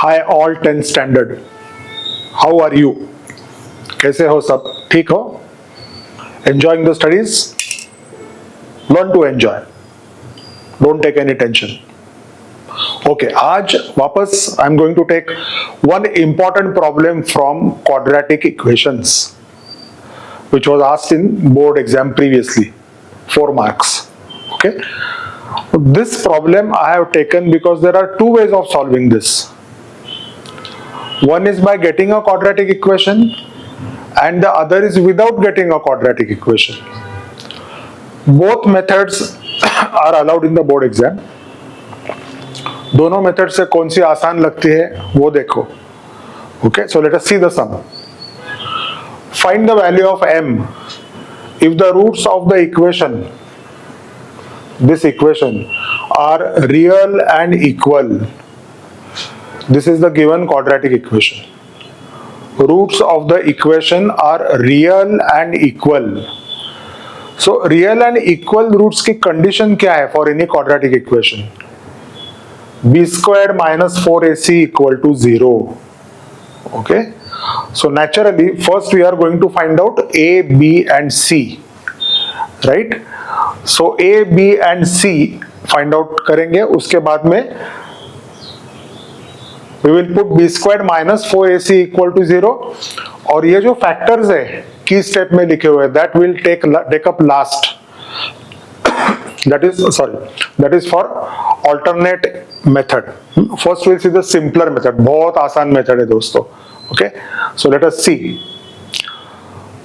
Hi all 10 standard, how are you? कैसे हो सब? ठीक हो? Enjoying the studies? Learn to enjoy, don't take any tension. Okay, आज वापस I am going to take one important problem from quadratic equations which was asked in board exam previously, 4 marks. Okay, this problem I have taken because there are two ways of solving this. One is by getting a quadratic equation and the other is without getting a quadratic equation. Both methods are allowed in the board exam. दोनों method से कौन सी आसान लगती है वो देखो. Okay, so let us see the sum. Find the value of m if the roots of the equation, this equation, are real and equal. This is the given quadratic equation. Roots of the equation are real and equal. So real and equal roots की condition क्या है for any quadratic equation? b squared minus 4ac equal to 0. Okay, so naturally first we are going to find out a, b and c, right? So a, b and c find out करेंगे. उसके बाद में we will put b squared minus 4ac equal to 0. और ये जो factors है की step में लिखे हुए that will take up last. that is for alternate method. First we'll see the simpler method. बहुत आसान method है दोस्तों. Okay, so let us see.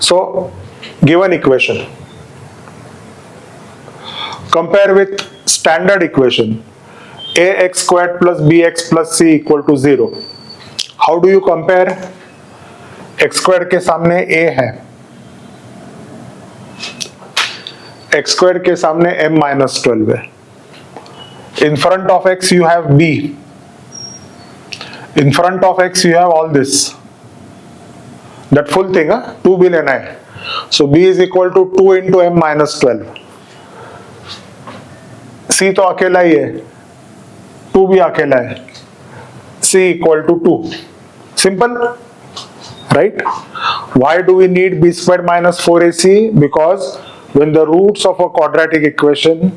So given equation, compare with standard equation ax squared plus bx plus c equal to 0. How do you compare? x squared के सामने a है, x squared के सामने m minus 12 है. In front of x you have b, in front of x you have all this, that full thing, 2 भी लेना है. So b is equal to 2 into m minus 12. c तो अकेला ही है, 2 भी अकेला है, c equal to 2. Simple, right? Why do we need b squared minus 4ac? Because when the roots of a quadratic equation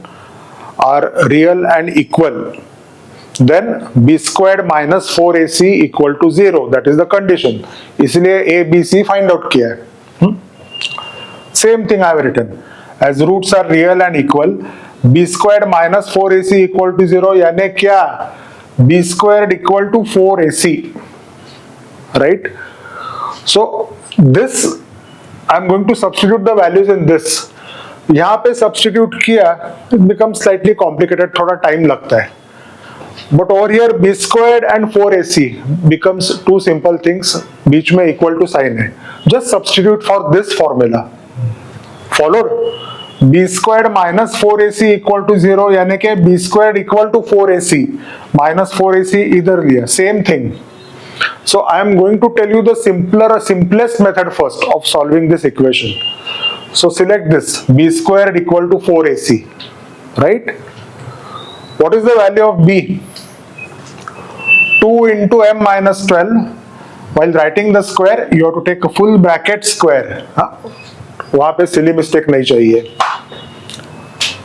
are real and equal, then b squared minus 4ac equal to 0. That is the condition. इसलिए a, b, c find out किया है. Same thing I have written. As roots are real and equal, b squared minus 4ac equal to 0. यानी क्या? b squared equal to 4ac. Right? So this I am going to substitute the values in this. यहाँ पे substitute किया, it becomes slightly complicated. थोड़ा time लगता है. But over here b squared and 4ac becomes two simple things. बीच में equal to sign है. Just substitute for this formula. Followed? b squared minus 4ac equal to 0 यानी कि b squared equal to 4ac minus 4ac इधर लिया. Same thing. So I am going to tell you the simplest method first of solving this equation. So select this, b squared equal to 4ac, right? What is the value of b? 2 into m minus 12. While writing the square, you have to take a full bracket square. वहाँ पे silly mistake नहीं चाहिए.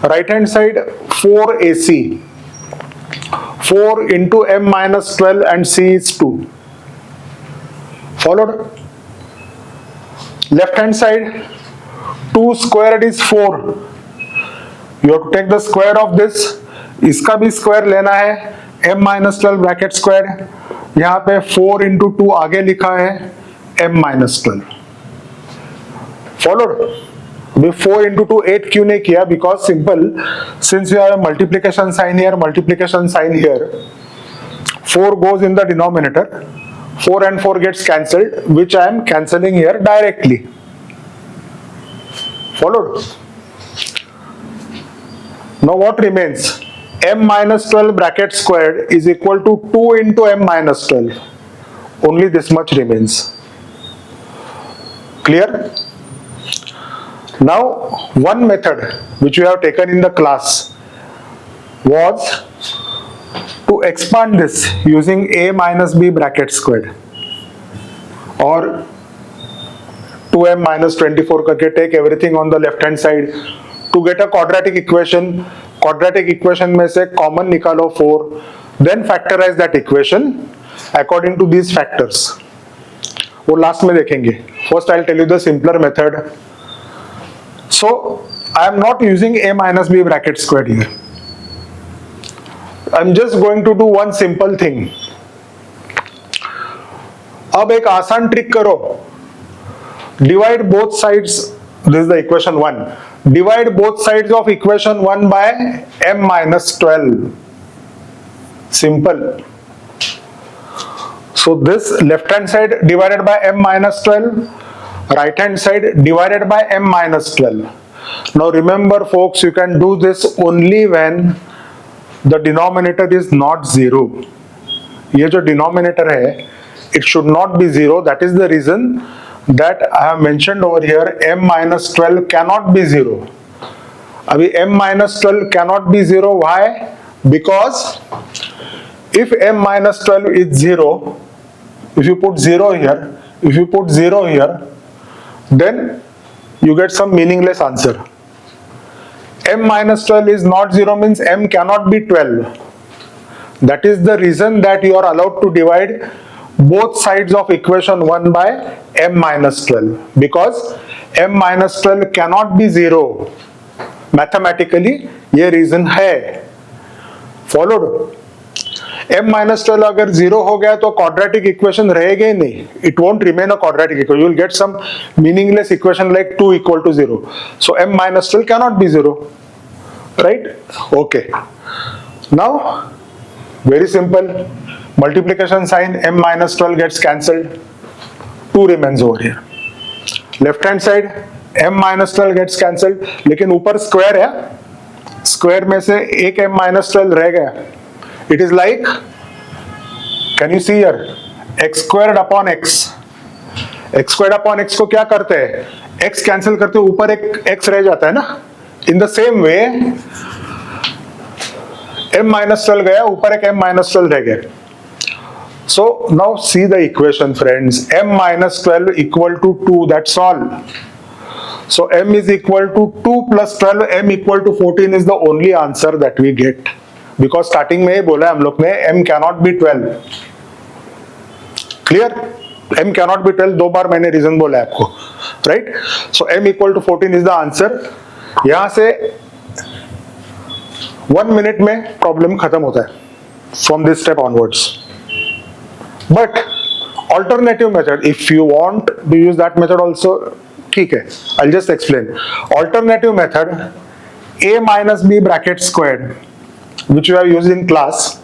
Right hand side 4ac. 4 into m minus 12 and c is 2. Followed? Left hand side 2 squared is 4. You have to take the square of this. इसका भी square लेना है. m minus 12 bracket square. यहाँ पे 4 into 2 आगे लिखा है m minus 12. Followed? अभी 4 into 2 8 क्यों नहीं किया? Because simple, since you have a multiplication sign here, multiplication sign here, 4 goes in the denominator. 4 and 4 gets cancelled, which I am cancelling here directly. Followed? Now what remains? m minus 12 bracket squared is equal to 2 into m minus 12. Only this much remains. Clear? Now one method which we have taken in the class was To expand this using a minus b bracket squared or 2m minus 24 करके take everything on the left hand side to get a quadratic equation में से common निकालो 4, then factorize that equation according to these factors. वो last में देखेंगे. First I'll tell you the simpler method. So I am not using a minus b bracket squared here. I'm just going to do one simple thing. अब एक आसान trick करो. Divide both sides. This is the equation 1. Divide both sides of equation 1 by m minus 12. Simple. So this left hand side divided by m minus 12, right hand side divided by m minus 12. Now remember folks, you can do this only when the denominator is not 0. ये जो denominator है, it should not be 0. That is the reason that I have mentioned over here m minus 12 cannot be 0. अभी m minus 12 cannot be 0. Why? Because if m minus 12 is 0, if you put 0 here, then you get some meaningless answer. M minus 12 is not 0 means m cannot be 12. That is the reason that you are allowed to divide both sides of equation 1 by m minus 12, because m minus 12 cannot be 0. Mathematically ये reason है. Followed? m minus 12 अगर 0 हो गया तो quadratic equation रहेगा ही नहीं. It won't remain a quadratic equation. You will get some meaningless equation like 2 equal to 0. So m minus 12 cannot be 0. Right? Okay. Now, very simple. Multiplication sign m minus 12 gets cancelled. 2 remains over here. Left hand side m minus 12 gets cancelled. लेकिन ऊपर square है. Square में से एक m minus 12 रह गया. It is like, can you see here, x squared upon x. x squared upon x को क्या करते हैं? x कैंसिल करते हैं, ऊपर एक x रह जाता है ना. In the same way, m minus 12 गया, ऊपर एक m minus 12 रह गया. So now see the equation, friends. M minus 12 equal to 2. That's all. So m is equal to 2 plus 12. M equal to 14 is the only answer that we get. Because starting में ही बोला है हम लोग ने m cannot be 12. Clear? m cannot be 12. 2 बार मैंने reason बोला है आपको, right? So m equal to 14 is the answer. यहां से 1 मिनट में प्रॉब्लम खत्म होता है from this step onwards. But alternative method, if you want to use that method also, ठीक है, I will just explain. Alternative method a minus b bracket squared, which you have used in class.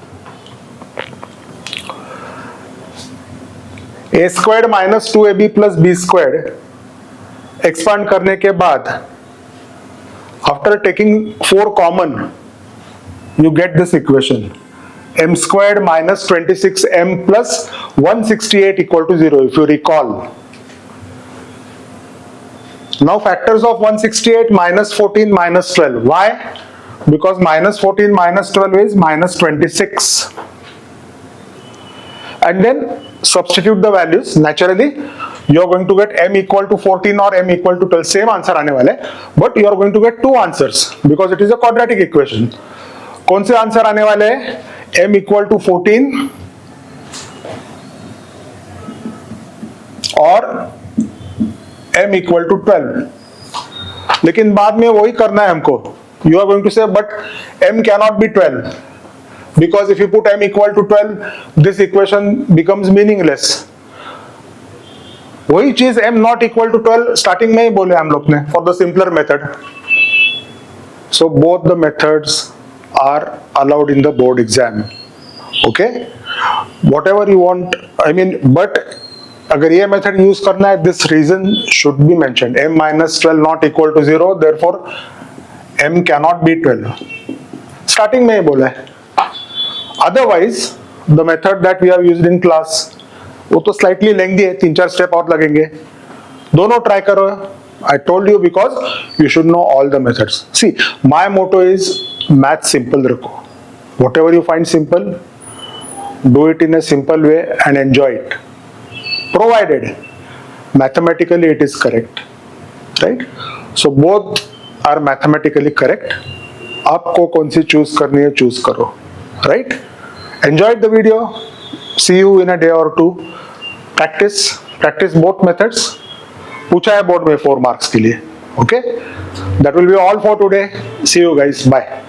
A squared minus 2ab plus b squared expand करने के बाद, after taking 4 common, you get this equation. M squared minus 26m plus 168 equal to 0, if you recall. Now factors of 168, minus 14, minus 12. Why? Because minus 14 minus 12 is minus 26. And then substitute the values. Naturally, you are going to get m equal to 14 or m equal to 12. Same answer आने वाले, but you are going to get 2 answers because it is a quadratic equation. कौन से answer आने वाले हैं? m equal to 14 और m equal to 12. लेकिन बाद में वही करना है हमको. You are going to say, but m cannot be 12, because if you put m equal to 12, this equation becomes meaningless. वही चीज m not equal to 12 starting में ही बोले हम लोग ने, for the simpler method. So both the methods are allowed in the board exam. Okay, whatever you want. I mean, but अगर ये method use करना है, this reason should be mentioned. m minus 12 not equal to 0, therefore m cannot be 12. Starting में ही बोला है. Otherwise, the method that we have used in class, वो तो slightly lengthy है, 3-4 स्टेप और लगेंगे. दोनों ट्राई करो. I told you because you should know all the methods. See, my motto is math simple रखो. Whatever you find simple, do it in a simple way and enjoy it, provided mathematically it is correct, right? So both are mathematically correct. आपको कौन सी choose करनी है choose करो, right? Enjoyed the video. See you in a day or two. Practice both methods. पूछा है board में 4 marks के लिए. Okay? That will be all for today. See you guys. Bye.